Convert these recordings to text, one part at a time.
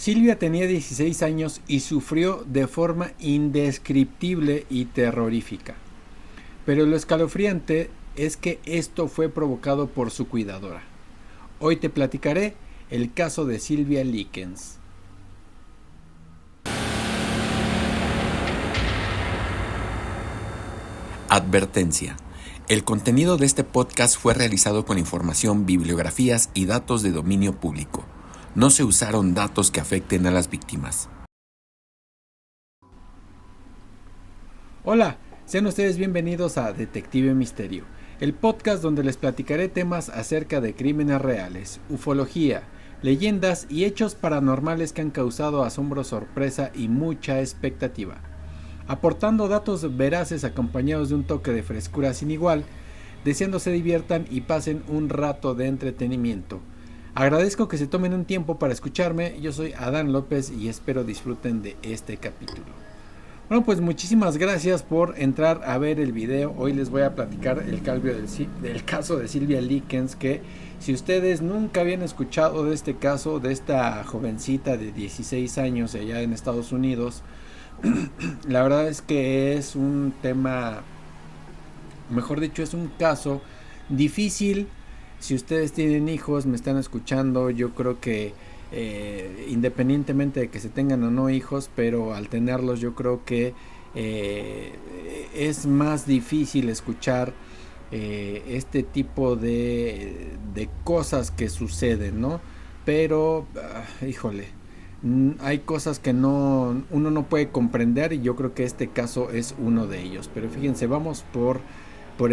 Silvia tenía 16 años y sufrió de forma indescriptible y terrorífica. Pero lo escalofriante es que esto fue provocado por su cuidadora. Hoy te platicaré el caso de Silvia Likens. Advertencia. El contenido de este podcast fue realizado con información, bibliografías y datos de dominio público. No se usaron datos que afecten a las víctimas. Hola, sean ustedes bienvenidos a Detective Misterio, el podcast donde les platicaré temas acerca de crímenes reales, ufología, leyendas y hechos paranormales que han causado asombro, sorpresa y mucha expectativa. Aportando datos veraces acompañados de un toque de frescura sin igual, deseando se diviertan y pasen un rato de entretenimiento. Agradezco que se tomen un tiempo para escucharme. Yo soy Adán López y espero disfruten de este capítulo. Bueno, pues muchísimas gracias por entrar a ver el video. Hoy les voy a platicar el caso de Silvia Likens, que si ustedes nunca habían escuchado de este caso, de esta jovencita de 16 años allá en Estados Unidos, la verdad es que es un tema, mejor dicho, es un caso difícil. Si ustedes tienen hijos, me están escuchando, yo creo que independientemente de que se tengan o no hijos, pero al tenerlos yo creo que es más difícil escuchar este tipo de cosas que suceden, ¿no? Pero, híjole, hay cosas que uno no puede comprender y yo creo que este caso es uno de ellos. Pero fíjense, vamos por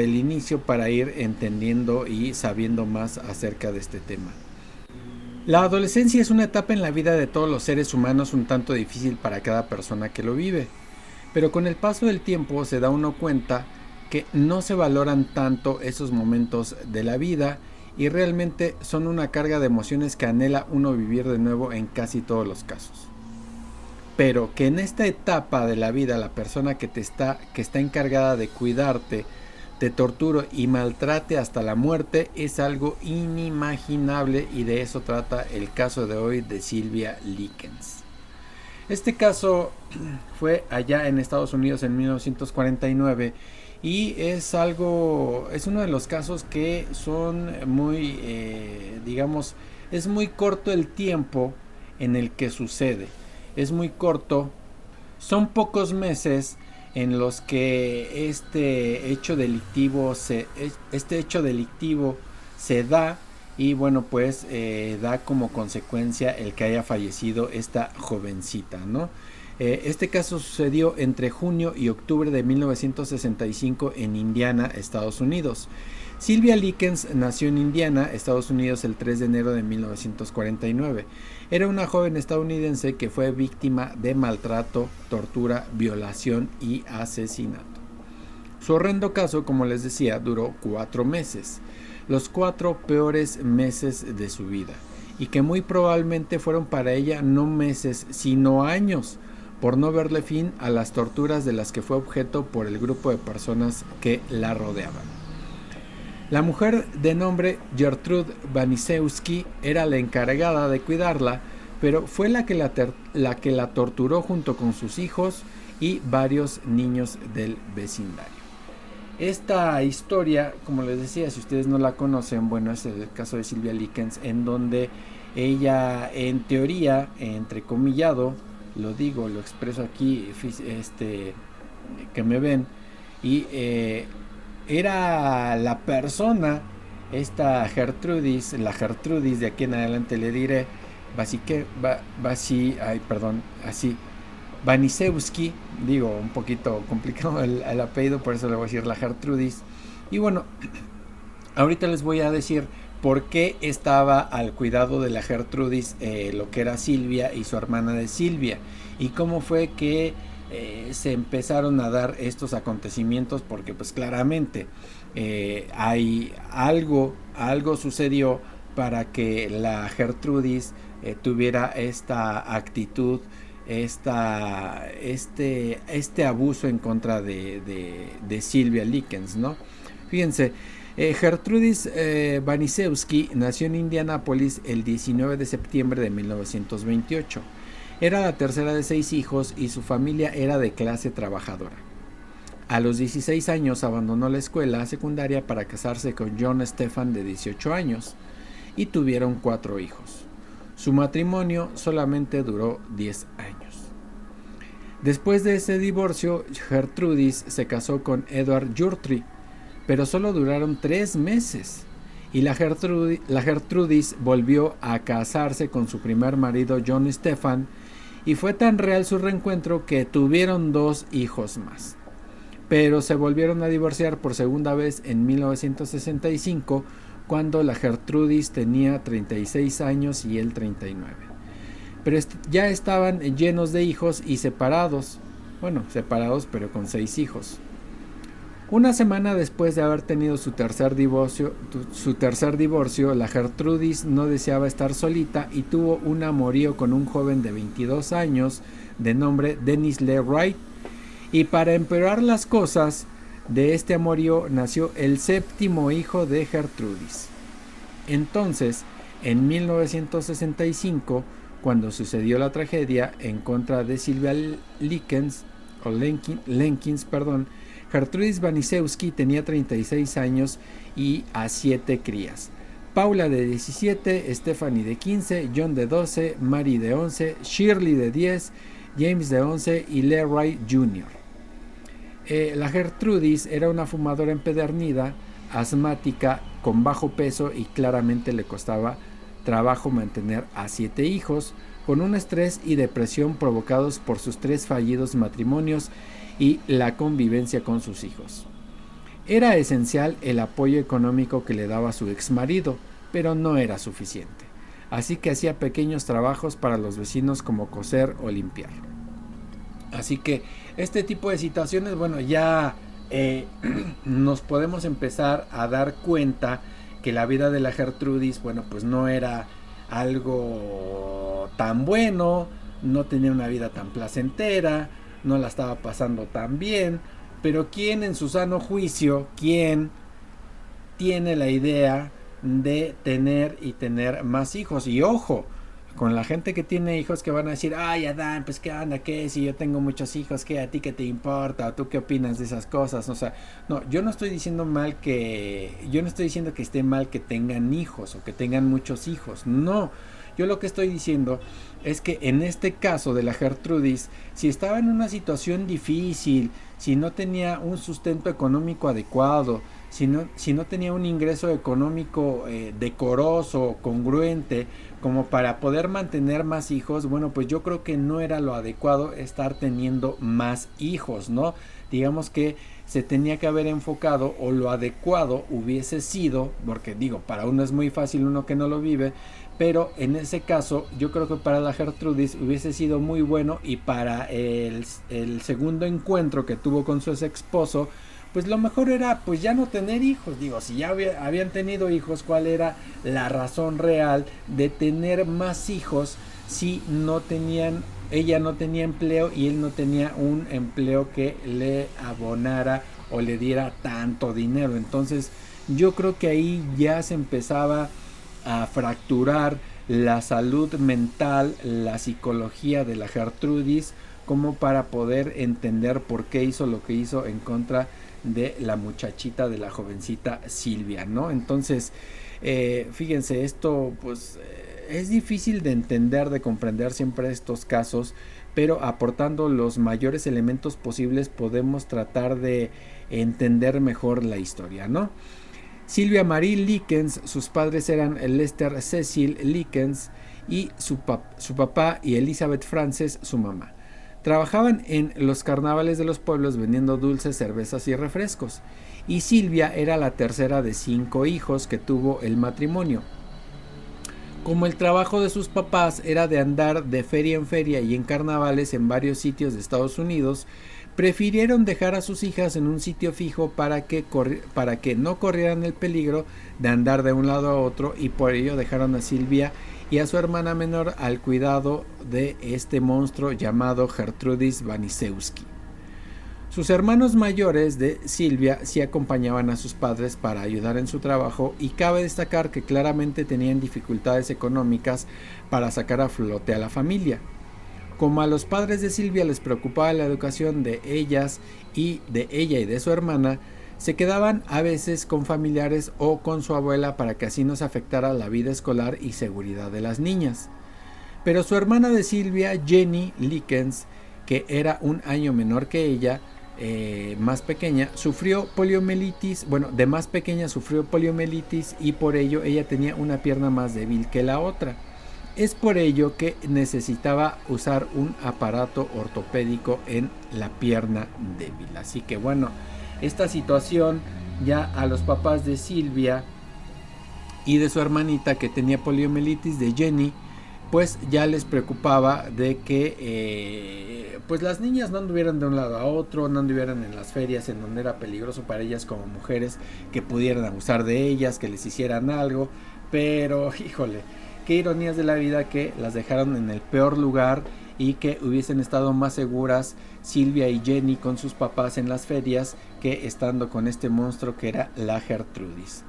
el inicio para ir entendiendo y sabiendo más acerca de este tema. La adolescencia es una etapa en la vida de todos los seres humanos un tanto difícil para cada persona que lo vive, pero con el paso del tiempo se da uno cuenta que no se valoran tanto esos momentos de la vida y realmente son una carga de emociones que anhela uno vivir de nuevo en casi todos los casos. Pero que en esta etapa de la vida la persona que está encargada de cuidarte te torture y maltrate hasta la muerte es algo inimaginable, y de eso trata el caso de hoy de Silvia Likens. Este caso fue allá en Estados Unidos en 1949 y es uno de los casos que son muy, digamos, es muy corto el tiempo en el que sucede. Es muy corto, son pocos meses en los que este hecho delictivo se da, y bueno, pues da como consecuencia el que haya fallecido esta jovencita, ¿no? Este caso sucedió entre junio y octubre de 1965 en Indiana, Estados Unidos. Silvia Likens nació en Indiana, Estados Unidos, el 3 de enero de 1949. Era una joven estadounidense que fue víctima de maltrato, tortura, violación y asesinato. Su horrendo caso, como les decía, duró 4 meses, los 4 peores meses de su vida, y que muy probablemente fueron para ella no meses, sino años, por no verle fin a las torturas de las que fue objeto por el grupo de personas que la rodeaban. La mujer de nombre Gertrude Wanisewski era la encargada de cuidarla, pero fue la que la torturó junto con sus hijos y varios niños del vecindario. Esta historia, como les decía, si ustedes no la conocen, bueno, es el caso de Silvia Likens, en donde ella, en teoría, entrecomillado, lo digo, lo expreso aquí, que me ven, y era la persona, esta Gertrudis, la Gertrudis, de aquí en adelante le diré, así, Wanisewski, digo, un poquito complicado el apellido, por eso le voy a decir la Gertrudis. Y bueno, ahorita les voy a decir por qué estaba al cuidado de la Gertrudis lo que era Silvia y su hermana de Silvia, y cómo fue que se empezaron a dar estos acontecimientos, porque pues claramente hay algo sucedió para que la Gertrudis tuviera esta actitud, este abuso en contra de Silvia Likens, ¿no? Fíjense, Gertrudis Wanisewski nació en Indianápolis el 19 de septiembre de 1928. Era la tercera de 6 hijos y su familia era de clase trabajadora. A los 16 años abandonó la escuela secundaria para casarse con John Stephan de 18 años y tuvieron 4 hijos. Su matrimonio solamente duró 10 años. Después de ese divorcio, Gertrudis se casó con Edward Jurtry, pero solo duraron 3 meses. Y la Gertrudis volvió a casarse con su primer marido John Stephan, y fue tan real su reencuentro que tuvieron 2 hijos más. Pero se volvieron a divorciar por segunda vez en 1965, cuando la Gertrudis tenía 36 años y él 39. Pero ya estaban llenos de hijos y separados. Bueno, separados pero con 6 hijos. Una semana después de haber tenido su tercer divorcio, la Gertrudis no deseaba estar solita y tuvo un amorío con un joven de 22 años de nombre Dennis Lee Wright. Y para empeorar las cosas, de este amorío nació el 7º hijo de Gertrudis. Entonces, en 1965, cuando sucedió la tragedia en contra de Sylvia Lenkins, Gertrudis Wanisewski tenía 36 años y a 7 crías. Paula de 17, Stephanie de 15, John de 12, Mary de 11, Shirley de 10, James de 11 y Leroy Jr. La Gertrudis era una fumadora empedernida, asmática, con bajo peso y claramente le costaba trabajo mantener a 7 hijos, con un estrés y depresión provocados por sus 3 fallidos matrimonios y la convivencia con sus hijos. Era esencial el apoyo económico que le daba su exmarido, pero no era suficiente. Así que hacía pequeños trabajos para los vecinos como coser o limpiar. Así que este tipo de situaciones, bueno, ya nos podemos empezar a dar cuenta que la vida de la Gertrudis, bueno, pues no era algo tan bueno, no tenía una vida tan placentera, no la estaba pasando tan bien, pero ¿quién en su sano juicio, quién tiene la idea de tener más hijos? Y ojo, con la gente que tiene hijos que van a decir, ay Adán, pues qué anda, qué, si yo tengo muchos hijos, qué, a ti qué te importa, tú qué opinas de esas cosas. O sea, no, yo no estoy diciendo que esté mal que tengan hijos o que tengan muchos hijos, no. Yo lo que estoy diciendo es que en este caso de la Gertrudis, si estaba en una situación difícil, si no tenía un sustento económico adecuado, si no tenía un ingreso económico decoroso, congruente, como para poder mantener más hijos, bueno, pues yo creo que no era lo adecuado estar teniendo más hijos, ¿no? Digamos que se tenía que haber enfocado, o lo adecuado hubiese sido, porque digo, para uno es muy fácil, uno que no lo vive, pero en ese caso yo creo que para la Gertrudis hubiese sido muy bueno, y para el segundo encuentro que tuvo con su ex esposo, pues lo mejor era pues ya no tener hijos. Digo, si ya habían tenido hijos, ¿cuál era la razón real de tener más hijos si ella no tenía empleo y él no tenía un empleo que le abonara o le diera tanto dinero? Entonces yo creo que ahí ya se empezaba a fracturar la salud mental, la psicología de la Gertrudis, como para poder entender por qué hizo lo que hizo en contra de la muchachita, de la jovencita Silvia, ¿no? Entonces, fíjense, esto pues es difícil de entender, de comprender siempre estos casos, pero aportando los mayores elementos posibles podemos tratar de entender mejor la historia, ¿no? Sylvia Marie Likens, sus padres eran Lester Cecil Likens y su papá, y Elizabeth Frances, su mamá. Trabajaban en los carnavales de los pueblos vendiendo dulces, cervezas y refrescos. Y Silvia era la tercera de 5 hijos que tuvo el matrimonio. Como el trabajo de sus papás era de andar de feria en feria y en carnavales en varios sitios de Estados Unidos, prefirieron dejar a sus hijas en un sitio fijo para que no corrieran el peligro de andar de un lado a otro, y por ello dejaron a Silvia y a su hermana menor al cuidado de este monstruo llamado Gertrudis Wanisewski. Sus hermanos mayores de Silvia sí acompañaban a sus padres para ayudar en su trabajo, y cabe destacar que claramente tenían dificultades económicas para sacar a flote a la familia. Como a los padres de Silvia les preocupaba la educación de ellas y de ella y de su hermana, se quedaban a veces con familiares o con su abuela para que así no se afectara la vida escolar y seguridad de las niñas. Pero su hermana de Silvia, Jenny Likens, que era un año menor que ella, más pequeña, sufrió poliomielitis. Bueno, de más pequeña sufrió poliomielitis y por ello ella tenía una pierna más débil que la otra. Es por ello que necesitaba usar un aparato ortopédico en la pierna débil. Así que bueno, esta situación ya a los papás de Silvia y de su hermanita que tenía poliomielitis, de Jenny, pues ya les preocupaba de que pues las niñas no anduvieran de un lado a otro, no anduvieran en las ferias en donde era peligroso para ellas como mujeres, que pudieran abusar de ellas, que les hicieran algo. Pero híjole, qué ironías de la vida que las dejaron en el peor lugar y que hubiesen estado más seguras Silvia y Jenny con sus papás en las ferias que estando con este monstruo que era la Gertrudis.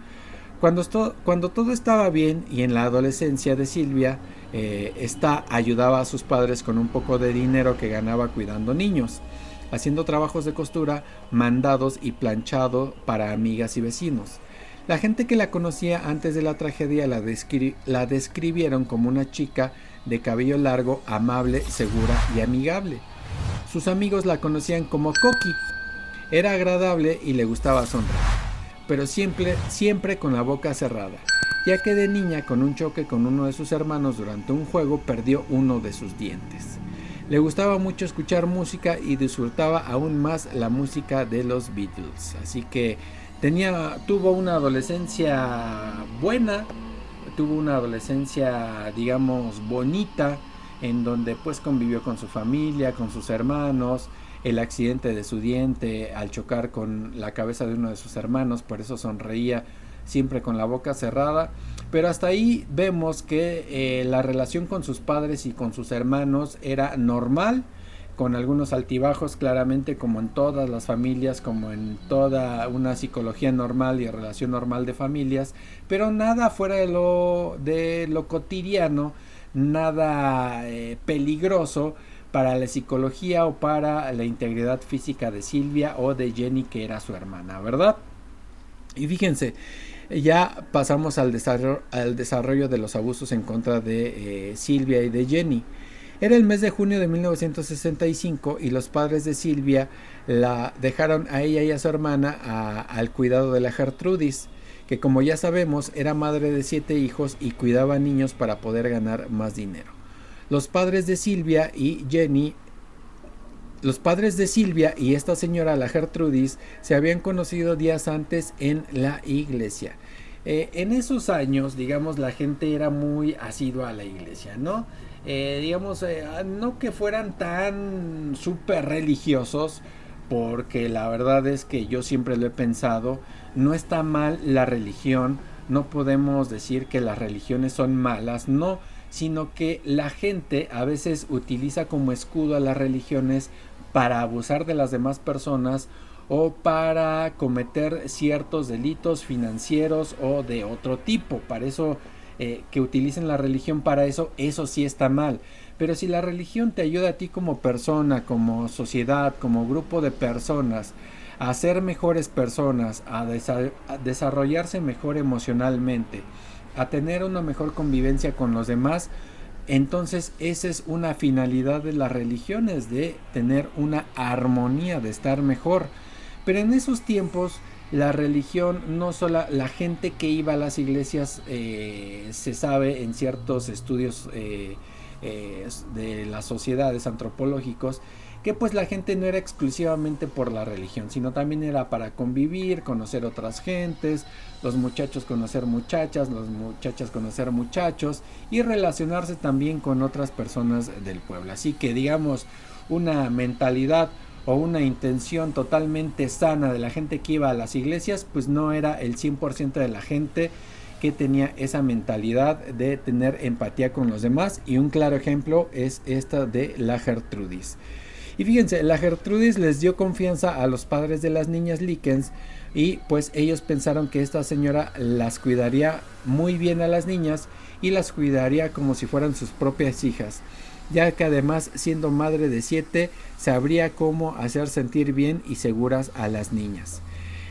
Cuando todo estaba bien y en la adolescencia de Silvia, esta ayudaba a sus padres con un poco de dinero que ganaba cuidando niños, haciendo trabajos de costura, mandados y planchado para amigas y vecinos. La gente que la conocía antes de la tragedia la describieron como una chica de cabello largo, amable, segura y amigable. Sus amigos la conocían como Coqui. Era agradable y le gustaba sonreír, pero siempre con la boca cerrada, ya que de niña, con un choque con uno de sus hermanos durante un juego, perdió uno de sus dientes. Le gustaba mucho escuchar música y disfrutaba aún más la música de los Beatles. Así que tuvo una adolescencia buena, tuvo una adolescencia, digamos, bonita, en donde pues convivió con su familia, con sus hermanos. El accidente de su diente al chocar con la cabeza de uno de sus hermanos, por eso sonreía siempre con la boca cerrada. Pero hasta ahí vemos que la relación con sus padres y con sus hermanos era normal, con algunos altibajos, claramente, como en todas las familias, como en toda una psicología normal y relación normal de familias, pero nada fuera de lo cotidiano, nada peligroso para la psicología o para la integridad física de Silvia o de Jenny, que era su hermana, ¿verdad? Y fíjense, ya pasamos al desarrollo de los abusos en contra de Silvia y de Jenny. Era el mes de junio de 1965 y los padres de Silvia la dejaron a ella y a su hermana al cuidado de la Gertrudis, que como ya sabemos era madre de 7 hijos y cuidaba niños para poder ganar más dinero. Los padres de Silvia y esta señora, la Gertrudis, se habían conocido días antes en la iglesia. En esos años, digamos, la gente era muy asidua a la iglesia, ¿no? No que fueran tan súper religiosos, porque la verdad es que yo siempre lo he pensado, no está mal la religión, no podemos decir que las religiones son malas, no, sino que la gente a veces utiliza como escudo a las religiones para abusar de las demás personas o para cometer ciertos delitos financieros o de otro tipo. Para eso, que utilicen la religión para eso sí está mal. Pero si la religión te ayuda a ti como persona, como sociedad, como grupo de personas, a ser mejores personas, a desarrollarse mejor emocionalmente, a tener una mejor convivencia con los demás, entonces esa es una finalidad de las religiones, de tener una armonía, de estar mejor. Pero en esos tiempos la religión, no solo la gente que iba a las iglesias, se sabe en ciertos estudios de las sociedades antropológicos, que pues la gente no era exclusivamente por la religión, sino también era para convivir, conocer otras gentes, los muchachos conocer muchachas, las muchachas conocer muchachos y relacionarse también con otras personas del pueblo. Así que digamos, una mentalidad o una intención totalmente sana de la gente que iba a las iglesias, pues no era el 100% de la gente que tenía esa mentalidad de tener empatía con los demás, y un claro ejemplo es esta de la Gertrudis. Y fíjense, la Gertrudis les dio confianza a los padres de las niñas Likens y pues ellos pensaron que esta señora las cuidaría muy bien a las niñas y las cuidaría como si fueran sus propias hijas. ya que además, siendo madre de 7, sabría cómo hacer sentir bien y seguras a las niñas.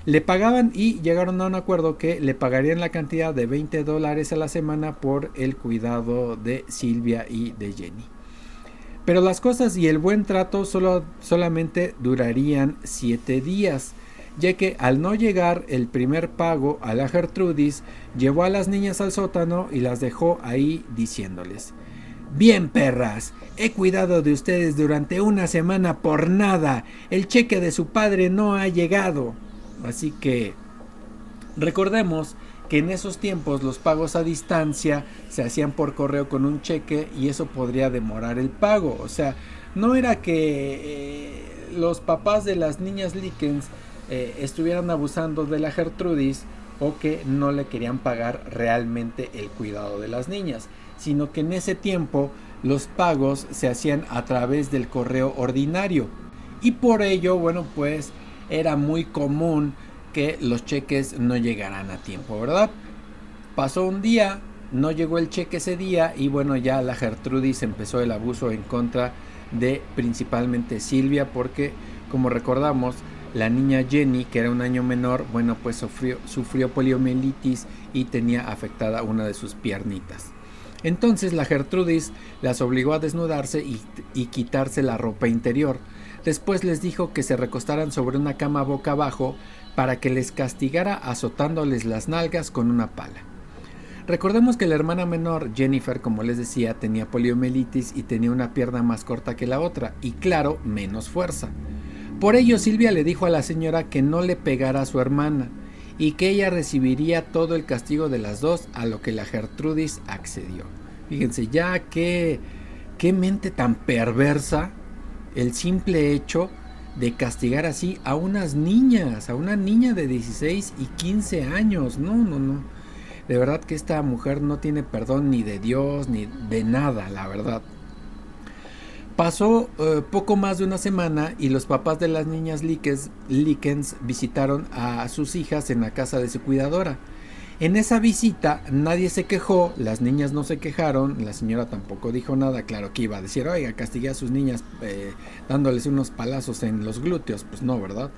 Le pagaban y llegaron a un acuerdo que le pagarían la cantidad de $20 a la semana por el cuidado de Silvia y de Jenny. Pero las cosas y el buen trato solamente durarían 7 días, ya que al no llegar el primer pago a la Gertrudis, llevó a las niñas al sótano y las dejó ahí diciéndoles: bien, perras, he cuidado de ustedes durante una semana por nada, el cheque de su padre no ha llegado. Así que recordemos que en esos tiempos los pagos a distancia se hacían por correo con un cheque y eso podría demorar el pago. O sea, no era que los papás de las niñas Likens estuvieran abusando de la Gertrudis o que no le querían pagar realmente el cuidado de las niñas, sino que en ese tiempo los pagos se hacían a través del correo ordinario y por ello, bueno, pues era muy común que los cheques no llegaran a tiempo, ¿verdad? Pasó un día, no llegó el cheque ese día y bueno, ya la Gertrudis empezó el abuso en contra de principalmente Silvia, porque como recordamos, la niña Jenny, que era un año menor, bueno, pues sufrió poliomielitis y tenía afectada una de sus piernitas. Entonces la Gertrudis las obligó a desnudarse y quitarse la ropa interior. Después les dijo que se recostaran sobre una cama boca abajo para que les castigara azotándoles las nalgas con una pala. Recordemos que la hermana menor, Jennifer, como les decía, tenía poliomielitis y tenía una pierna más corta que la otra y, claro, menos fuerza. Por ello, Silvia le dijo a la señora que no le pegara a su hermana y que ella recibiría todo el castigo de las dos, a lo que la Gertrudis accedió. Fíjense ya qué mente tan perversa el simple hecho de castigar así a unas niñas, a una niña de 16 y 15 años. No. De verdad que esta mujer no tiene perdón ni de Dios ni de nada, la verdad. Pasó poco más de una semana y los papás de las niñas Likens visitaron a sus hijas en la casa de su cuidadora. En esa visita nadie se quejó, las niñas no se quejaron, la señora tampoco dijo nada. Claro que iba a decir, oiga, castigué a sus niñas dándoles unos palazos en los glúteos, pues no, ¿verdad?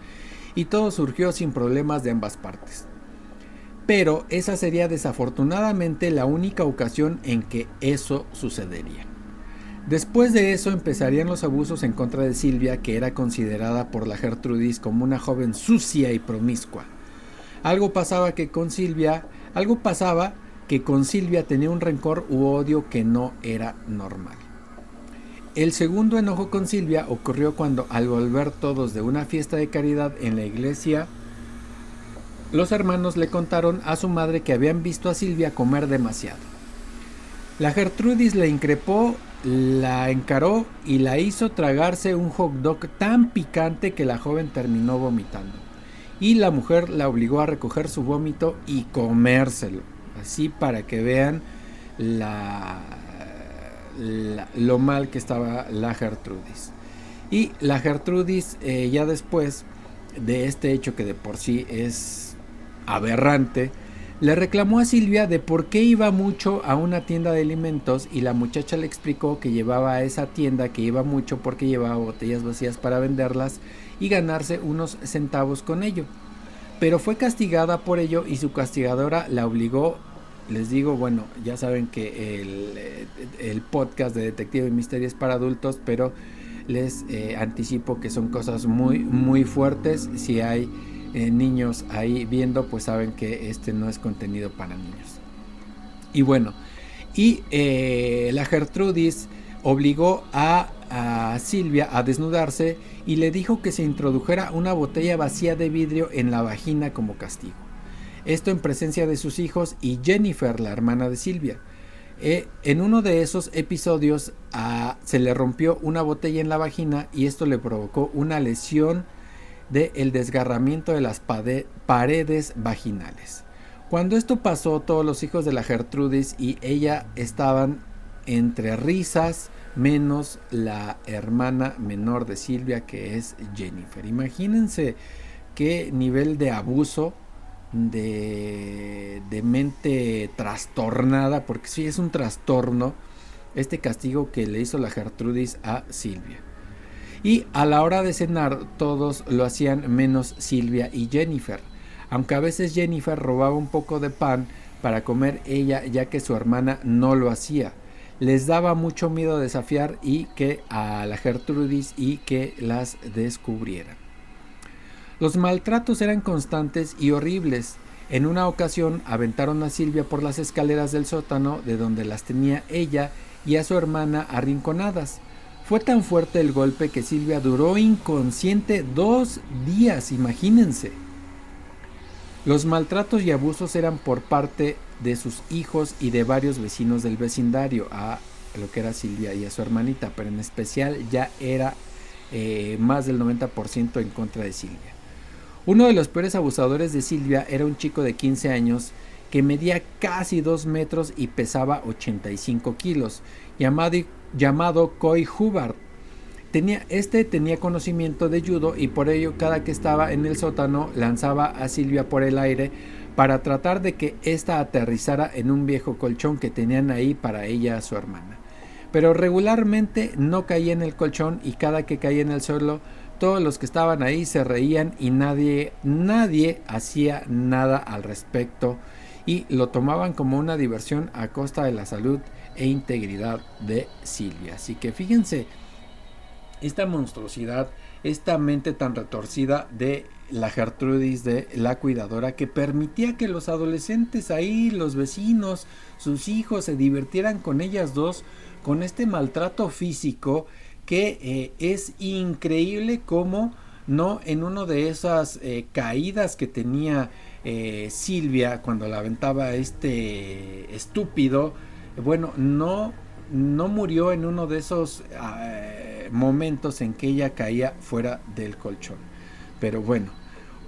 Y todo surgió sin problemas de ambas partes. Pero esa sería desafortunadamente la única ocasión en que eso sucedería. Después de eso empezarían los abusos en contra de Silvia, que era considerada por la Gertrudis como una joven sucia y promiscua. Algo pasaba que con Silvia tenía un rencor u odio que no era normal. El segundo enojo con Silvia ocurrió cuando, al volver todos de una fiesta de caridad en la iglesia, los hermanos le contaron a su madre que habían visto a Silvia comer demasiado. La Gertrudis le increpó, la encaró y la hizo tragarse un hot dog tan picante que la joven terminó vomitando. Y la mujer la obligó a recoger su vómito y comérselo, así para que vean lo mal que estaba la Gertrudis. Y la Gertrudis, ya después de este hecho que de por sí es aberrante, le reclamó a Silvia de por qué iba mucho a una tienda de alimentos, y la muchacha le explicó que llevaba a esa tienda, que iba mucho porque llevaba botellas vacías para venderlas y ganarse unos centavos con ello. Pero fue castigada por ello y su castigadora la obligó. Les digo, bueno, ya saben que el podcast de Detective Misterio es para adultos, pero les anticipo que son cosas muy, muy fuertes. Si hay niños ahí viendo, pues saben que este no es contenido para niños. Y bueno, la Gertrudis obligó a Silvia a desnudarse y le dijo que se introdujera una botella vacía de vidrio en la vagina como castigo. Esto en presencia de sus hijos y Jennifer, la hermana de Silvia. En uno de esos episodios se le rompió una botella en la vagina y esto le provocó una lesión del desgarramiento de las paredes vaginales. Cuando esto pasó, todos los hijos de la Gertrudis y ella estaban entre risas, menos la hermana menor de Silvia, que es Jennifer. Imagínense qué nivel de abuso, de mente trastornada, porque sí es un trastorno este castigo que le hizo la Gertrudis a Silvia. Y a la hora de cenar todos lo hacían menos Silvia y Jennifer, aunque a veces Jennifer robaba un poco de pan para comer ella, ya que su hermana no lo hacía. Les daba mucho miedo desafiar y que a la Gertrudis y que las descubrieran. Los maltratos eran constantes y horribles. En una ocasión aventaron a Silvia por las escaleras del sótano de donde las tenía ella y a su hermana arrinconadas. Fue tan fuerte el golpe que Silvia duró inconsciente 2 días, imagínense. Los maltratos y abusos eran por parte de sus hijos y de varios vecinos del vecindario, a lo que era Silvia y a su hermanita, pero en especial ya era más del 90% en contra de Silvia. Uno de los peores abusadores de Silvia era un chico de 15 años que medía casi 2 metros y pesaba 85 kilos, llamado Coy Hubbard. Tenía conocimiento de judo y por ello cada que estaba en el sótano lanzaba a Silvia por el aire para tratar de que ésta aterrizara en un viejo colchón que tenían ahí para ella y su hermana. Pero regularmente no caía en el colchón y cada que caía en el suelo todos los que estaban ahí se reían y nadie hacía nada al respecto y lo tomaban como una diversión a costa de la salud e integridad de Silvia. Así que fíjense, esta monstruosidad, esta mente tan retorcida de la Gertrudis, de la cuidadora, que permitía que los adolescentes ahí, los vecinos, sus hijos, se divirtieran con ellas dos, con este maltrato físico que es increíble como no en una de esas caídas que tenía Silvia cuando la aventaba este estúpido, bueno, no murió en uno de esos momentos en que ella caía fuera del colchón. Pero bueno,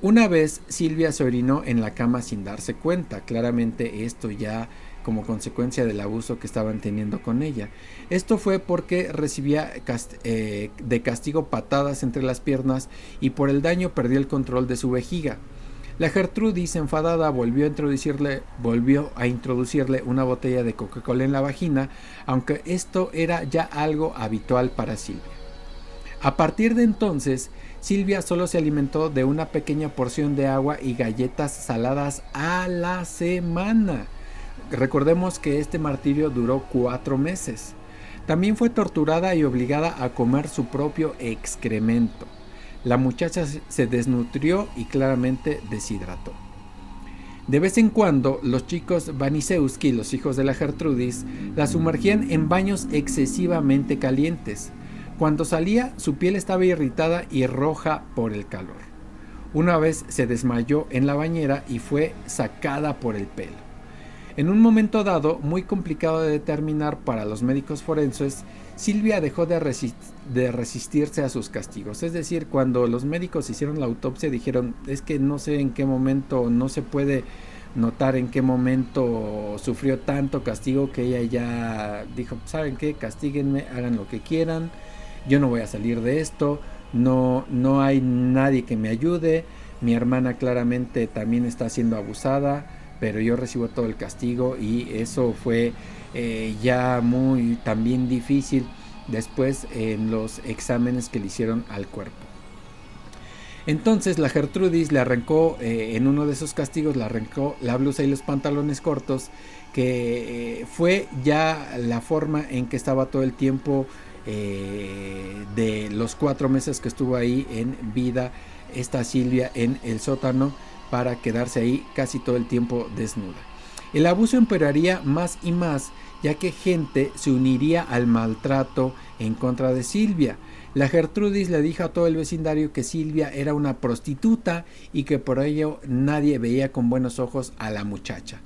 una vez Silvia se orinó en la cama sin darse cuenta. Claramente esto ya como consecuencia del abuso que estaban teniendo con ella. Esto fue porque recibía de castigo patadas entre las piernas y por el daño perdió el control de su vejiga. La Gertrudis, enfadada, volvió a introducirle una botella de Coca-Cola en la vagina, aunque esto era ya algo habitual para Silvia. A partir de entonces, Silvia solo se alimentó de una pequeña porción de agua y galletas saladas a la semana. Recordemos que este martirio duró 4 meses. También fue torturada y obligada a comer su propio excremento. La muchacha se desnutrió y claramente deshidrató. De vez en cuando, los chicos Vanisewski, los hijos de la Gertrudis, la sumergían en baños excesivamente calientes. Cuando salía, su piel estaba irritada y roja por el calor. Una vez se desmayó en la bañera y fue sacada por el pelo. En un momento dado, muy complicado de determinar para los médicos forenses, Silvia dejó de resistirse a sus castigos. Es decir, cuando los médicos hicieron la autopsia dijeron, es que no sé en qué momento, no se puede notar en qué momento sufrió tanto castigo que ella ya dijo, ¿saben qué? Castíguenme, hagan lo que quieran, yo no voy a salir de esto, no hay nadie que me ayude, mi hermana claramente también está siendo abusada, pero yo recibo todo el castigo y eso fue ya muy también difícil después en los exámenes que le hicieron al cuerpo. Entonces la Gertrudis le arrancó, en uno de esos castigos, le arrancó la blusa y los pantalones cortos, que fue ya la forma en que estaba todo el tiempo de los 4 meses que estuvo ahí en vida esta Silvia en el sótano, para quedarse ahí casi todo el tiempo desnuda. El abuso empeoraría más y más, ya que gente se uniría al maltrato en contra de Silvia. La Gertrudis le dijo a todo el vecindario que Silvia era una prostituta y que por ello nadie veía con buenos ojos a la muchacha.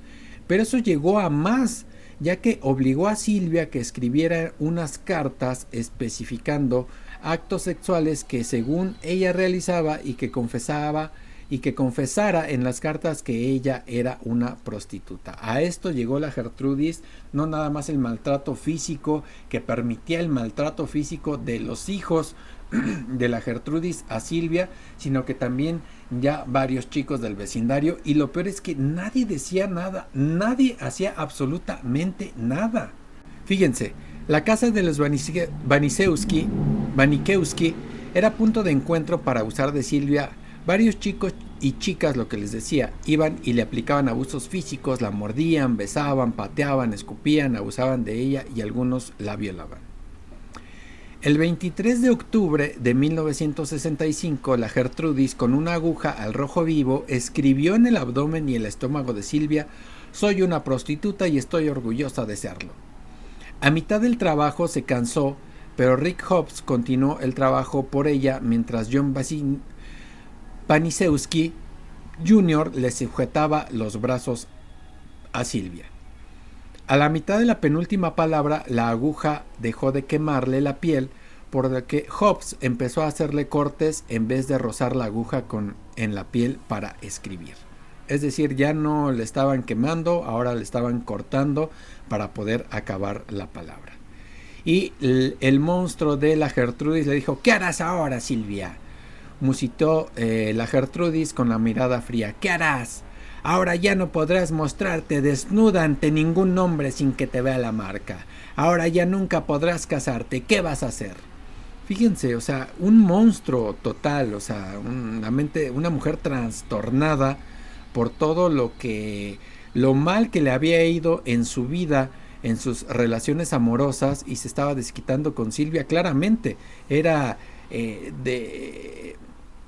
Pero eso llegó a más, ya que obligó a Silvia que escribiera unas cartas especificando actos sexuales que según ella realizaba y que confesara en las cartas que ella era una prostituta. A esto llegó la Gertrudis, no nada más el maltrato físico, que permitía el maltrato físico de los hijos de la Gertrudis a Silvia, sino que también ya varios chicos del vecindario, y lo peor es que nadie decía nada, nadie hacía absolutamente nada. Fíjense, La casa de los Banikewski era punto de encuentro para abusar de Silvia. Varios chicos y chicas, lo que les decía, iban y le aplicaban abusos físicos, la mordían, besaban, pateaban, escupían, abusaban de ella y algunos la violaban. El 23 de octubre de 1965, la Gertrudis, con una aguja al rojo vivo, escribió en el abdomen y el estómago de Silvia: «Soy una prostituta y estoy orgullosa de serlo». A mitad del trabajo se cansó, pero Rick Hobbs continuó el trabajo por ella mientras John Banikewski Jr. le sujetaba los brazos a Silvia. A la mitad de la penúltima palabra, la aguja dejó de quemarle la piel, por lo que Hobbs empezó a hacerle cortes en vez de rozar la aguja en la piel para escribir. Es decir, ya no le estaban quemando, ahora le estaban cortando para poder acabar la palabra. Y el monstruo de la Gertrudis le dijo: «¿Qué harás ahora, Silvia?». Musitó la Gertrudis con la mirada fría: «¿Qué harás? Ahora ya no podrás mostrarte desnuda ante ningún hombre sin que te vea la marca. Ahora ya nunca podrás casarte. ¿Qué vas a hacer?». Fíjense, o sea, un monstruo total, o sea, una mujer trastornada por todo lo mal que le había ido en su vida, en sus relaciones amorosas, y se estaba desquitando con Silvia. Claramente era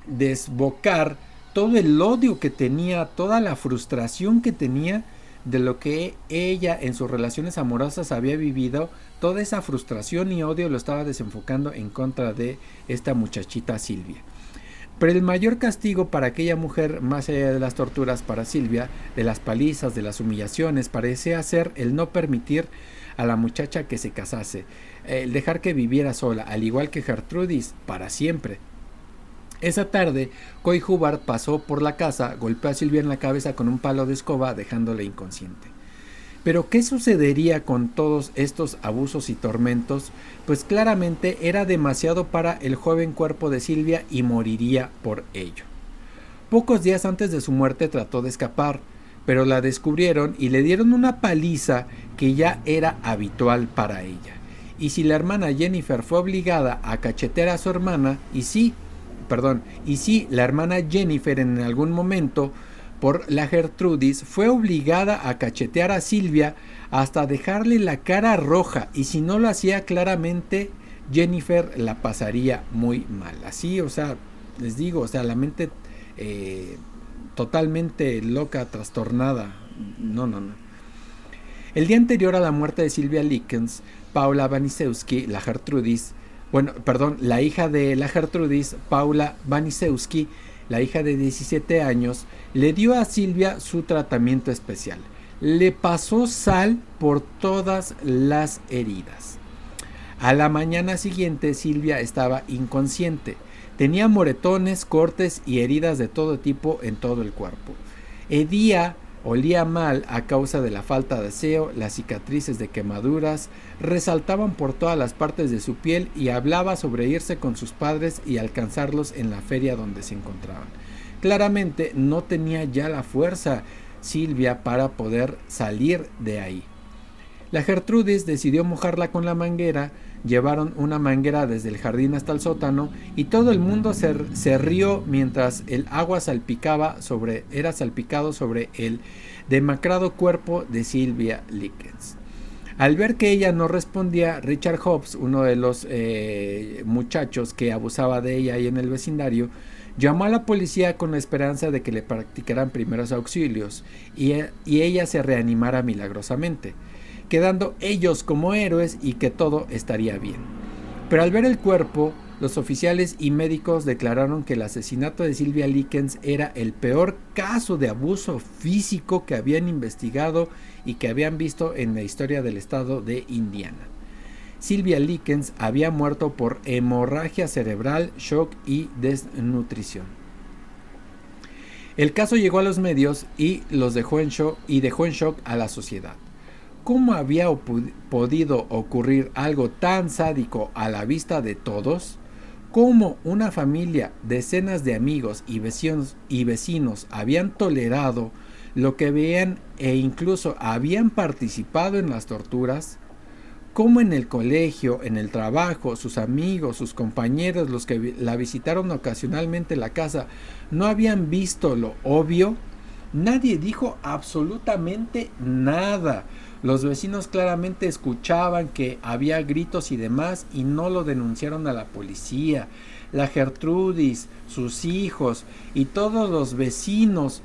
desbocar todo el odio que tenía, toda la frustración que tenía de lo que ella en sus relaciones amorosas había vivido. Toda esa frustración y odio lo estaba desenfocando en contra de esta muchachita Silvia. Pero el mayor castigo para aquella mujer, más allá de las torturas para Silvia, de las palizas, de las humillaciones, parecía ser el no permitir a la muchacha que se casase, el dejar que viviera sola, al igual que Gertrudis, para siempre. Esa tarde, Coy Hubbard pasó por la casa, golpeó a Silvia en la cabeza con un palo de escoba, dejándola inconsciente. Pero ¿qué sucedería con todos estos abusos y tormentos? Pues claramente era demasiado para el joven cuerpo de Silvia y moriría por ello. Pocos días antes de su muerte trató de escapar, pero la descubrieron y le dieron una paliza que ya era habitual para ella. Y si la hermana Jennifer fue obligada a cachetear a su hermana, y si la hermana Jennifer en algún momento por la Gertrudis fue obligada a cachetear a Silvia hasta dejarle la cara roja, y si no lo hacía claramente, Jennifer la pasaría muy mal. Así, o sea, les digo, o sea, la mente totalmente loca, trastornada. No. El día anterior a la muerte de Silvia Likens, Paula Banikewski, la hija de la Gertrudis, Paula Banikewski, la hija de 17 años, le dio a Silvia su tratamiento especial. Le pasó sal por todas las heridas. A la mañana siguiente, Silvia estaba inconsciente. Tenía moretones, cortes y heridas de todo tipo en todo el cuerpo. Olía mal a causa de la falta de aseo, las cicatrices de quemaduras resaltaban por todas las partes de su piel, y hablaba sobre irse con sus padres y alcanzarlos en la feria donde se encontraban. Claramente no tenía ya la fuerza Silvia para poder salir de ahí. La Gertrudis decidió mojarla con la manguera. Llevaron una manguera desde el jardín hasta el sótano, y todo el mundo se rió mientras el agua era salpicado sobre el demacrado cuerpo de Silvia Likens. Al ver que ella no respondía, Richard Hobbs, uno de los muchachos que abusaba de ella ahí en el vecindario, llamó a la policía con la esperanza de que le practicaran primeros auxilios y ella se reanimara milagrosamente, quedando ellos como héroes y que todo estaría bien. Pero al ver el cuerpo, los oficiales y médicos declararon que el asesinato de Silvia Likens era el peor caso de abuso físico que habían investigado y que habían visto en la historia del estado de Indiana. Silvia Likens había muerto por hemorragia cerebral, shock y desnutrición. El caso llegó a los medios y dejó en shock a la sociedad. ¿Cómo había podido ocurrir algo tan sádico a la vista de todos? ¿Cómo una familia, decenas de amigos y vecinos habían tolerado lo que veían e incluso habían participado en las torturas? cómo en el colegio, en el trabajo, sus amigos, sus compañeros, los que la visitaron ocasionalmente en la casa, no habían visto lo obvio. Nadie dijo absolutamente nada. Los vecinos claramente escuchaban que había gritos y demás y no lo denunciaron a la policía. La Gertrudis, sus hijos y todos los vecinos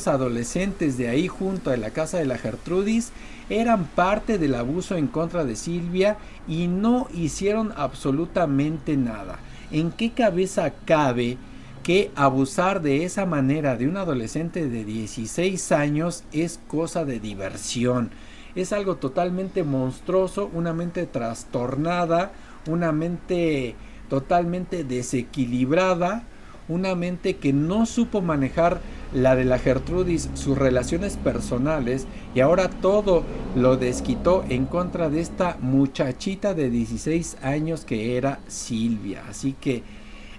adolescentes de ahí junto a la casa de la Gertrudis eran parte del abuso en contra de Silvia y no hicieron absolutamente nada. ¿En qué cabeza cabe que abusar de esa manera de un adolescente de 16 años es cosa de diversión? Es algo totalmente monstruoso, una mente trastornada, una mente totalmente desequilibrada, una mente que no supo manejar la de la Gertrudis, sus relaciones personales, y ahora todo lo desquitó en contra de esta muchachita de 16 años que era Silvia. Así que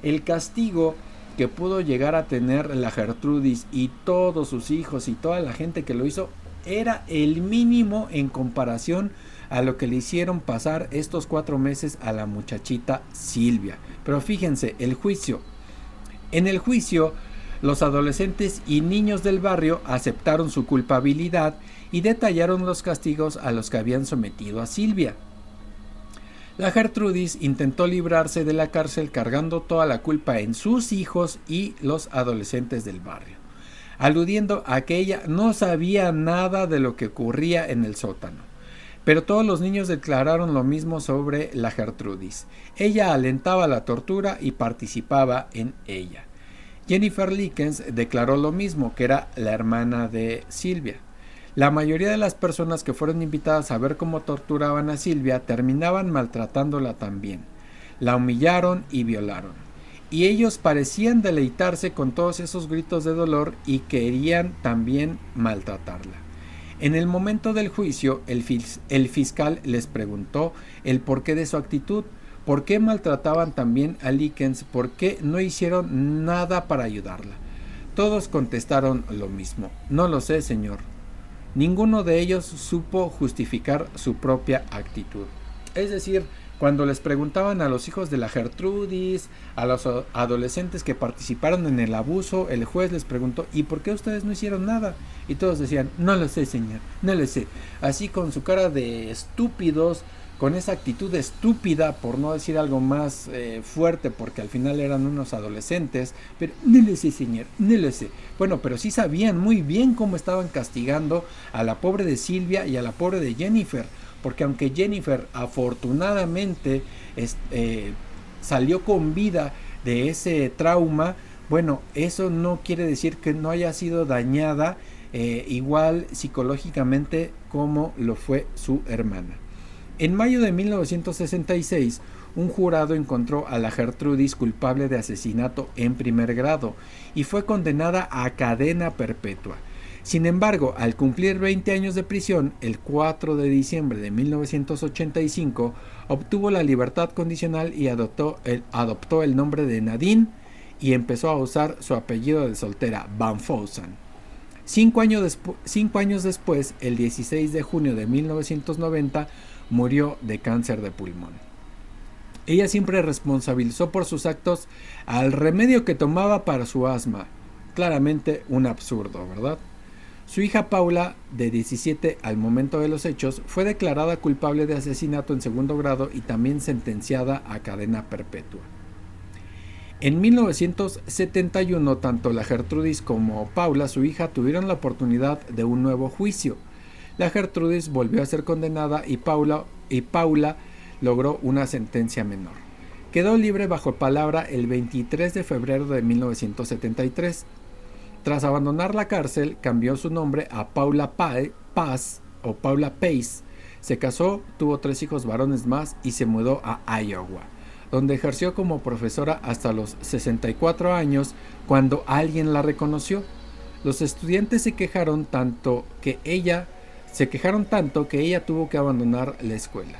el castigo que pudo llegar a tener la Gertrudis y todos sus hijos y toda la gente que lo hizo era el mínimo en comparación a lo que le hicieron pasar estos 4 meses a la muchachita Silvia. Pero fíjense, el juicio. En el juicio, los adolescentes y niños del barrio aceptaron su culpabilidad y detallaron los castigos a los que habían sometido a Silvia. La Gertrudis intentó librarse de la cárcel cargando toda la culpa en sus hijos y los adolescentes del barrio, aludiendo a que ella no sabía nada de lo que ocurría en el sótano. Pero todos los niños declararon lo mismo sobre la Gertrudis. Ella alentaba la tortura y participaba en ella. Jennifer Likens declaró lo mismo, que era la hermana de Silvia. La mayoría de las personas que fueron invitadas a ver cómo torturaban a Silvia terminaban maltratándola también. La humillaron y violaron. Y ellos parecían deleitarse con todos esos gritos de dolor y querían también maltratarla. En el momento del juicio, el fiscal les preguntó el porqué de su actitud, por qué maltrataban también a Likens, por qué no hicieron nada para ayudarla. Todos contestaron lo mismo: no lo sé, señor. Ninguno de ellos supo justificar su propia actitud. Es decir, cuando les preguntaban a los hijos de la Gertrudis, a los adolescentes que participaron en el abuso, el juez les preguntó: ¿y por qué ustedes no hicieron nada? Y todos decían: no lo sé, señor, no lo sé. Así con su cara de estúpidos, con esa actitud estúpida, por no decir algo más fuerte, porque al final eran unos adolescentes. Pero no lo sé, señor, no lo sé. Bueno, pero sí sabían muy bien cómo estaban castigando a la pobre de Silvia y a la pobre de Jennifer, porque aunque Jennifer afortunadamente salió con vida de ese trauma, bueno, eso no quiere decir que no haya sido dañada igual psicológicamente como lo fue su hermana. En mayo de 1966, un jurado encontró a la Gertrudis culpable de asesinato en primer grado y fue condenada a cadena perpetua. Sin embargo, al cumplir 20 años de prisión, el 4 de diciembre de 1985, obtuvo la libertad condicional y adoptó el nombre de Nadine y empezó a usar su apellido de soltera, Van Fousan. 5 años después, el 16 de junio de 1990, murió de cáncer de pulmón. Ella siempre responsabilizó por sus actos al remedio que tomaba para su asma. Claramente un absurdo, ¿verdad? Su hija Paula, de 17 al momento de los hechos, fue declarada culpable de asesinato en segundo grado y también sentenciada a cadena perpetua. En 1971, tanto la Gertrudis como Paula, su hija, tuvieron la oportunidad de un nuevo juicio. La Gertrudis volvió a ser condenada y Paula logró una sentencia menor. Quedó libre bajo palabra el 23 de febrero de 1973. Tras abandonar la cárcel, cambió su nombre a Paula Paz o Paula Pace. Se casó, tuvo 3 hijos varones más y se mudó a Iowa, donde ejerció como profesora hasta los 64 años, cuando alguien la reconoció. Los estudiantes se quejaron tanto que ella tuvo que abandonar la escuela.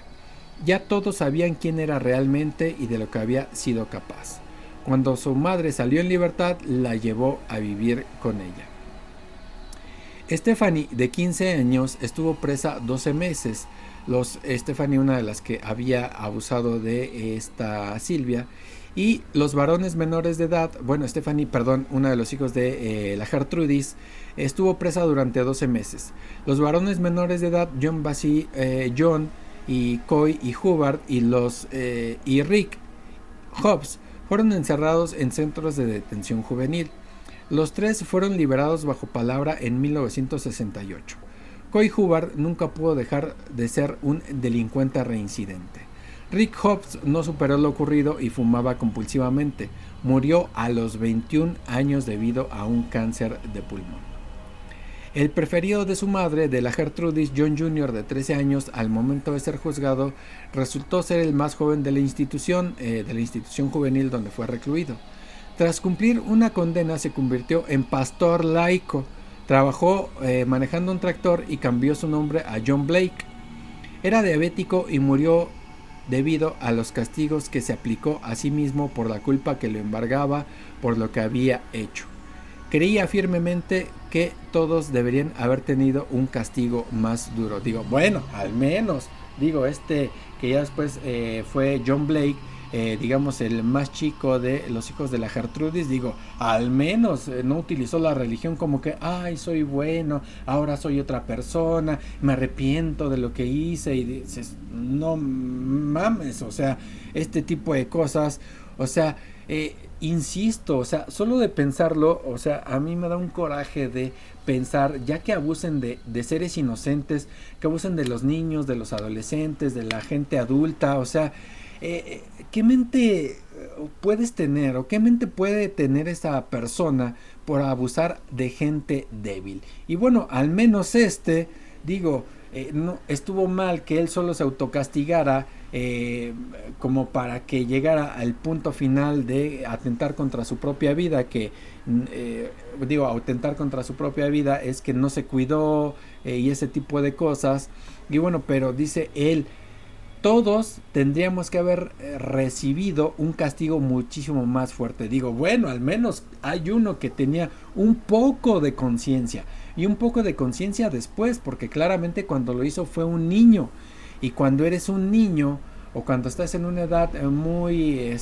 Ya todos sabían quién era realmente y de lo que había sido capaz. Cuando su madre salió en libertad, la llevó a vivir con ella. Stephanie, de 15 años, estuvo presa 12 meses. Stephanie, una de las que había abusado de esta Silvia, y los varones menores de edad, bueno, Stephanie, perdón, una de los hijos de la Gertrudis, estuvo presa durante 12 meses. Los varones menores de edad, John y Coy y Hubbard y Rick Hobbs, fueron encerrados en centros de detención juvenil. Los tres fueron liberados bajo palabra en 1968. Coy Hubbard nunca pudo dejar de ser un delincuente reincidente. Rick Hobbs no superó lo ocurrido y fumaba compulsivamente. Murió a los 21 años debido a un cáncer de pulmón. El preferido de su madre, de la Gertrudis, John Jr., de 13 años, al momento de ser juzgado, resultó ser el más joven de la institución juvenil donde fue recluido. Tras cumplir una condena, se convirtió en pastor laico. Trabajó manejando un tractor y cambió su nombre a John Blake. Era diabético y murió debido a los castigos que se aplicó a sí mismo por la culpa que lo embargaba por lo que había hecho. Creía firmemente que todos deberían haber tenido un castigo más duro. Bueno, al menos, que ya después fue John Blake, digamos el más chico de los hijos de la Gertrudis, al menos no utilizó la religión como que, ay, soy bueno, ahora soy otra persona, me arrepiento de lo que hice, y dices, no mames, o sea, este tipo de cosas, o sea, insisto, o sea, solo de pensarlo, o sea, a mí me da un coraje de pensar, ya que abusen de seres inocentes, que abusen de los niños, de los adolescentes, de la gente adulta, o sea, ¿qué mente puedes tener o qué mente puede tener esa persona por abusar de gente débil? Y bueno, al menos no estuvo mal que él solo se autocastigara como para que llegara al punto final de atentar contra su propia vida, atentar contra su propia vida es que no se cuidó y ese tipo de cosas. Y bueno, pero dice él, todos tendríamos que haber recibido un castigo muchísimo más fuerte. Bueno, al menos hay uno que tenía un poco de conciencia. Y un poco de conciencia después, porque claramente cuando lo hizo fue un niño. Y cuando eres un niño, o cuando estás en una edad muy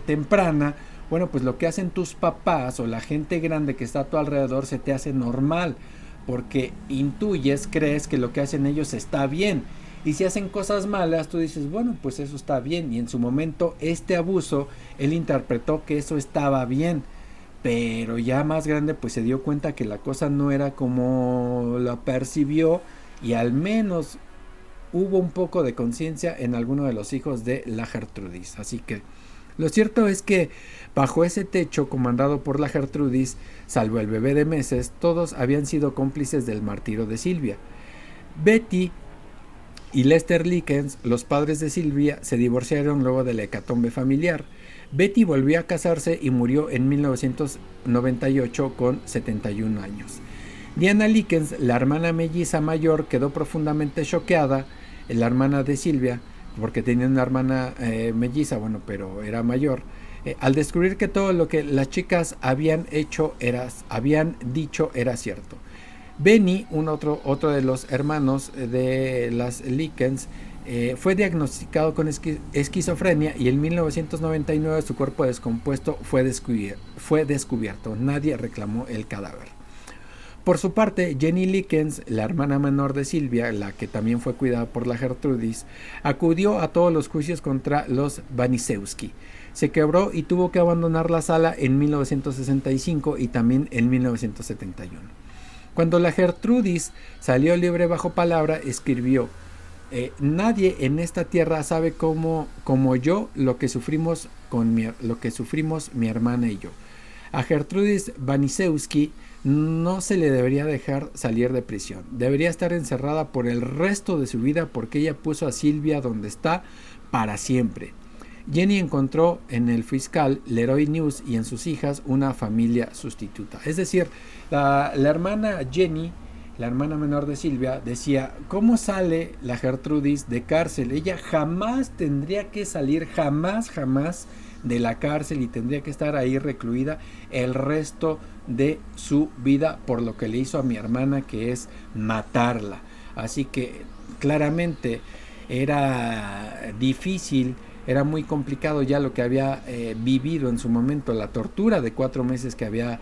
temprana, bueno, pues lo que hacen tus papás o la gente grande que está a tu alrededor se te hace normal. Porque crees que lo que hacen ellos está bien. Y si hacen cosas malas, tú dices, bueno, pues eso está bien. Y en su momento, este abuso, él interpretó que eso estaba bien. Pero ya más grande, pues se dio cuenta que la cosa no era como la percibió. Y al menos hubo un poco de conciencia en alguno de los hijos de la Gertrudis. Así que lo cierto es que bajo ese techo comandado por la Gertrudis, salvo el bebé de meses, todos habían sido cómplices del martirio de Silvia. Betty y Lester Likens, los padres de Silvia, se divorciaron luego de la hecatombe familiar. Betty volvió a casarse y murió en 1998 con 71 años. Diana Likens, la hermana melliza mayor, quedó profundamente choqueada, la hermana de Silvia, porque tenía una hermana melliza, pero era mayor, al descubrir que todo lo que las chicas habían dicho era cierto. Benny, otro de los hermanos de las Likens, fue diagnosticado con esquizofrenia y en 1999 su cuerpo descompuesto fue descubierto. Nadie reclamó el cadáver. Por su parte, Jenny Likens, la hermana menor de Silvia, la que también fue cuidada por la Gertrudis, acudió a todos los juicios contra los Wanisewski. Se quebró y tuvo que abandonar la sala en 1965 y también en 1971. Cuando la Gertrudis salió libre bajo palabra, escribió: nadie en esta tierra sabe como yo lo que sufrimos mi hermana y yo. A Gertrudis Wanisewski no se le debería dejar salir de prisión. Debería estar encerrada por el resto de su vida porque ella puso a Silvia donde está para siempre. Jenny encontró en el fiscal Leroy News y en sus hijas una familia sustituta. Es decir, la hermana Jenny, la hermana menor de Silvia, decía, ¿cómo sale la Gertrudis de cárcel? Ella jamás tendría que salir, jamás de la cárcel, y tendría que estar ahí recluida el resto de su vida por lo que le hizo a mi hermana, que es matarla. Así que claramente era difícil, era muy complicado ya lo que había vivido en su momento, la tortura de 4 meses que había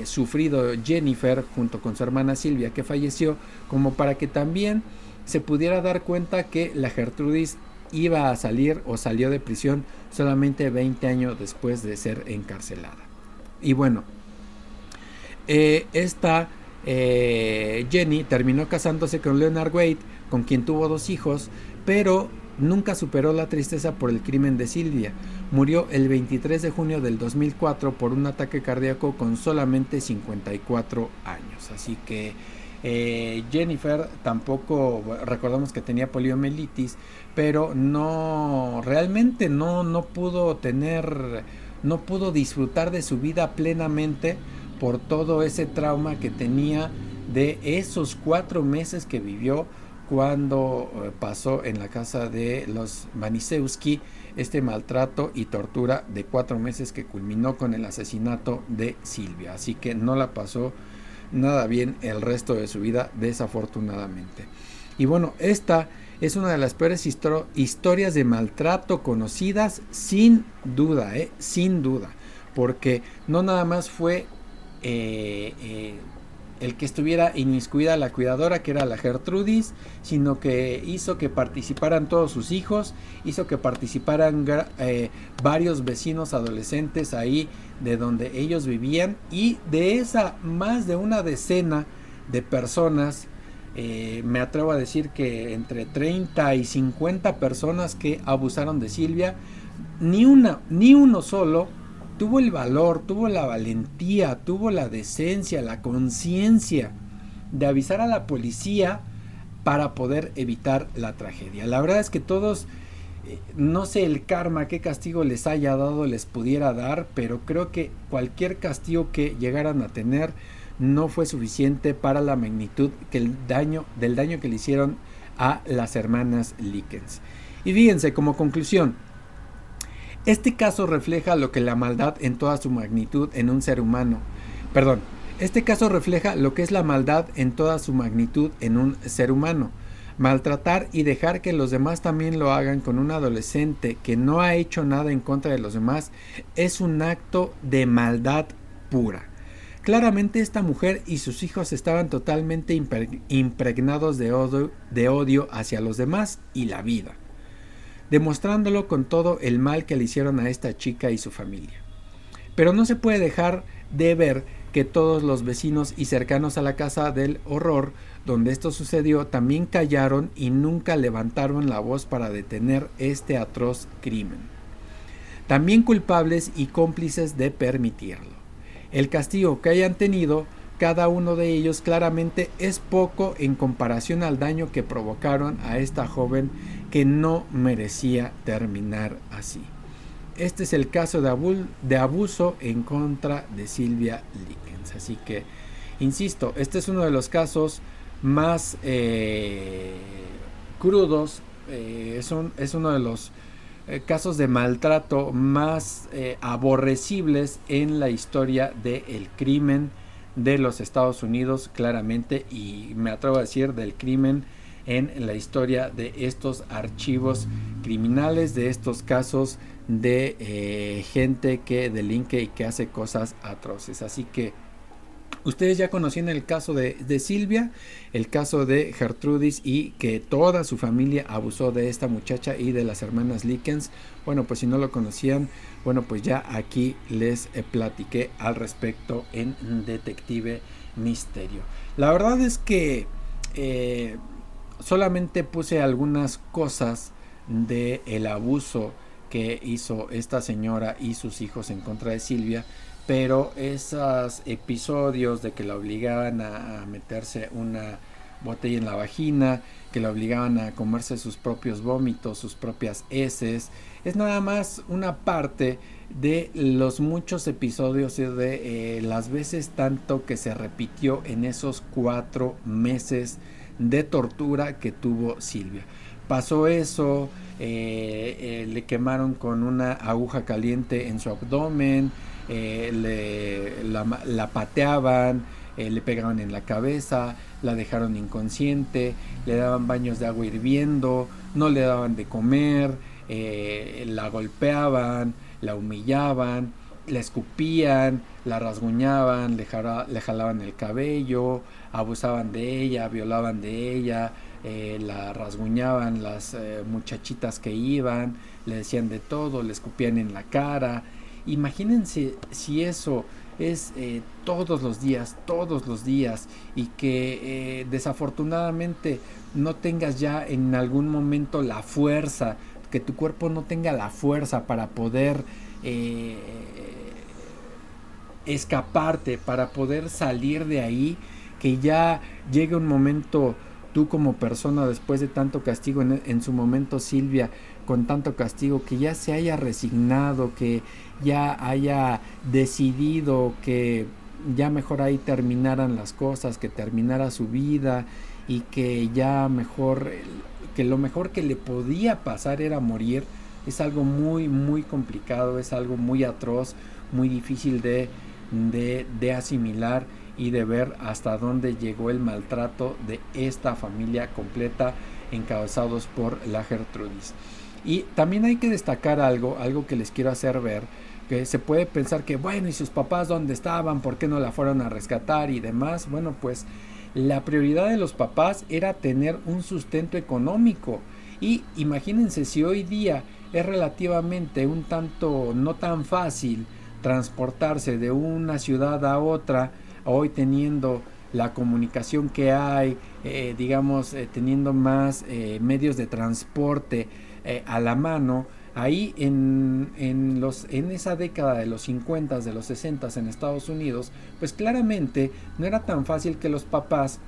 sufrido Jennifer junto con su hermana Silvia, que falleció, como para que también se pudiera dar cuenta que la Gertrudis iba a salir o salió de prisión solamente 20 años después de ser encarcelada. Y bueno, esta Jenny terminó casándose con Leonard Wade, con quien tuvo 2 hijos, pero nunca superó la tristeza por el crimen de Silvia. Murió el 23 de junio del 2004 por un ataque cardíaco con solamente 54 años. Así que Jennifer tampoco, recordamos que tenía poliomielitis, pero realmente no pudo disfrutar de su vida plenamente por todo ese trauma que tenía de esos 4 meses que vivió cuando pasó en la casa de los Manisewski este maltrato y tortura de 4 meses que culminó con el asesinato de Silvia. Así que no la pasó nada bien el resto de su vida, desafortunadamente. Y bueno, esta es una de las peores historias de maltrato conocidas, sin duda, sin duda, porque no nada más fue el que estuviera inmiscuida la cuidadora, que era la Gertrudis, sino que hizo que participaran todos sus hijos, hizo que participaran varios vecinos adolescentes ahí de donde ellos vivían, y de esa más de una decena de personas, me atrevo a decir que entre 30 y 50 personas que abusaron de Silvia, ni uno solo tuvo el valor, tuvo la valentía, tuvo la decencia, la conciencia de avisar a la policía para poder evitar la tragedia. La verdad es que todos, no sé el karma, qué castigo les haya dado, les pudiera dar, pero creo que cualquier castigo que llegaran a tener no fue suficiente para la magnitud del daño que le hicieron a las hermanas Likens. Y fíjense, como conclusión, este caso refleja lo que la maldad en toda su magnitud en un ser humano. Este caso refleja lo que es la maldad en toda su magnitud en un ser humano. Maltratar y dejar que los demás también lo hagan con un adolescente que no ha hecho nada en contra de los demás es un acto de maldad pura. Claramente esta mujer y sus hijos estaban totalmente impregnados de odio hacia los demás y la vida, demostrándolo con todo el mal que le hicieron a esta chica y su familia. Pero no se puede dejar de ver que todos los vecinos y cercanos a la casa del horror donde esto sucedió también callaron y nunca levantaron la voz para detener este atroz crimen. También culpables y cómplices de permitirlo. El castigo que hayan tenido cada uno de ellos claramente es poco en comparación al daño que provocaron a esta joven que no merecía terminar así. Este es el caso de abuso en contra de Silvia Likens. Así que, insisto, este es uno de los casos más crudos, es uno de los casos de maltrato más aborrecibles en la historia del crimen de los Estados Unidos, claramente, y me atrevo a decir del crimen en la historia de estos archivos criminales, de estos casos de gente que delinque y que hace cosas atroces. Así que ustedes ya conocían el caso de Silvia, el caso de Gertrudis, y que toda su familia abusó de esta muchacha y de las hermanas Likens. Bueno, pues si no lo conocían, bueno, pues ya aquí les platiqué al respecto en Detective Misterio. La verdad es que solamente puse algunas cosas del abuso que hizo esta señora y sus hijos en contra de Silvia, pero esos episodios de que la obligaban a meterse una botella en la vagina, que la obligaban a comerse sus propios vómitos, sus propias heces, es nada más una parte de los muchos episodios de las veces tanto que se repitió en esos 4 meses de tortura que tuvo Silvia. Pasó eso, le quemaron con una aguja caliente en su abdomen, la pateaban, le pegaban en la cabeza, la dejaron inconsciente, le daban baños de agua hirviendo, no le daban de comer, la golpeaban, la humillaban, la escupían, la rasguñaban, le jalaban el cabello, abusaban de ella, violaban de ella, la rasguñaban las muchachitas que iban, le decían de todo, le escupían en la cara. Imagínense si eso es todos los días, y que desafortunadamente no tengas ya en algún momento la fuerza, que tu cuerpo no tenga la fuerza para poder escaparte, para poder salir de ahí, que ya llegue un momento tú como persona después de tanto castigo, en su momento Silvia con tanto castigo, que ya se haya resignado, que ya haya decidido que ya mejor ahí terminaran las cosas, que terminara su vida, y que ya mejor, que lo mejor que le podía pasar era morir. Es algo muy muy complicado, es algo muy atroz, muy difícil de asimilar y de ver hasta dónde llegó el maltrato de esta familia completa, encabezados por la Gertrudis. Y también hay que destacar algo que les quiero hacer ver, que se puede pensar que, bueno, ¿y sus papás dónde estaban? ¿Por qué no la fueron a rescatar y demás? Bueno, pues la prioridad de los papás era tener un sustento económico. Y imagínense si hoy día es relativamente un tanto no tan fácil transportarse de una ciudad a otra, hoy teniendo la comunicación que hay, teniendo más medios de transporte a la mano. Ahí en esa década de los 50, de los 60 en Estados Unidos, pues claramente no era tan fácil que los papás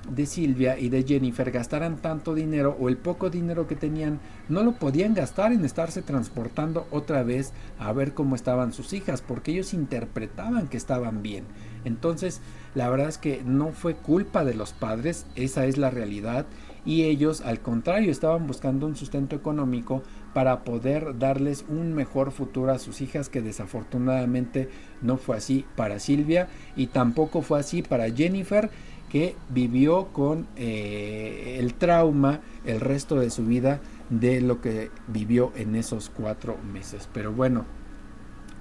de Silvia y de Jennifer gastaran tanto dinero, o el poco dinero que tenían no lo podían gastar en estarse transportando otra vez a ver cómo estaban sus hijas, porque ellos interpretaban que estaban bien. Entonces la verdad es que no fue culpa de los padres, esa es la realidad, y ellos al contrario estaban buscando un sustento económico para poder darles un mejor futuro a sus hijas, que desafortunadamente no fue así para Silvia, y tampoco fue así para Jennifer, que vivió con el trauma el resto de su vida de lo que vivió en esos 4 meses. Pero bueno,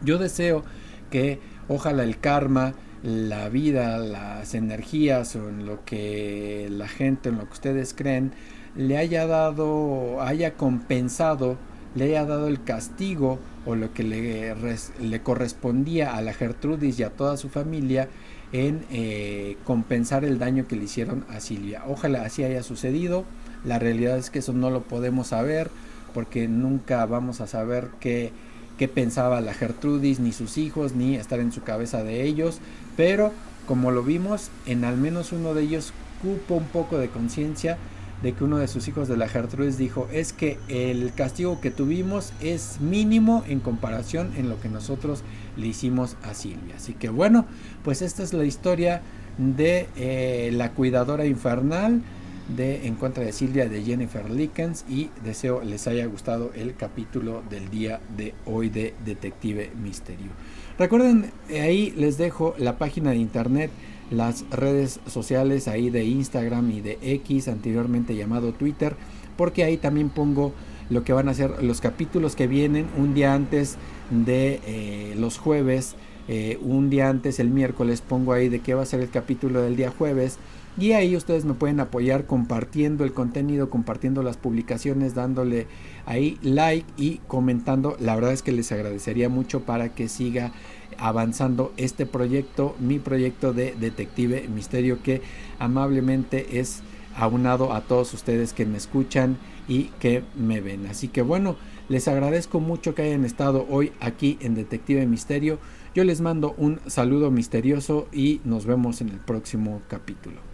yo deseo que ojalá el karma, la vida, las energías, o en lo que la gente, en lo que ustedes creen, le haya dado, haya compensado, le haya dado el castigo o lo que le correspondía a la Gertrudis y a toda su familia en compensar el daño que le hicieron a Silvia. Ojalá así haya sucedido. La realidad es que eso no lo podemos saber, porque nunca vamos a saber qué pensaba la Gertrudis, ni sus hijos, ni estar en su cabeza de ellos, pero como lo vimos, en al menos uno de ellos cupo un poco de conciencia de que uno de sus hijos de la Gertrudis dijo: es que el castigo que tuvimos es mínimo en comparación en lo que nosotros le hicimos a Silvia. Así que bueno, pues esta es la historia de la cuidadora infernal, de En contra de Silvia, de Jennifer Likens, y deseo les haya gustado el capítulo del día de hoy de Detective Misterio. Recuerden, ahí les dejo la página de internet, las redes sociales ahí de Instagram y de X, anteriormente llamado Twitter, porque ahí también pongo lo que van a ser los capítulos que vienen un día antes de los jueves. Un día antes, el miércoles, pongo ahí de qué va a ser el capítulo del día jueves, y ahí ustedes me pueden apoyar compartiendo el contenido, compartiendo las publicaciones, dándole ahí like y comentando. La verdad es que les agradecería mucho para que siga avanzando este proyecto, mi proyecto de Detective Misterio, que amablemente es aunado a todos ustedes que me escuchan y que me ven. Así que bueno, les agradezco mucho que hayan estado hoy aquí en Detective Misterio. Yo les mando un saludo misterioso y nos vemos en el próximo capítulo.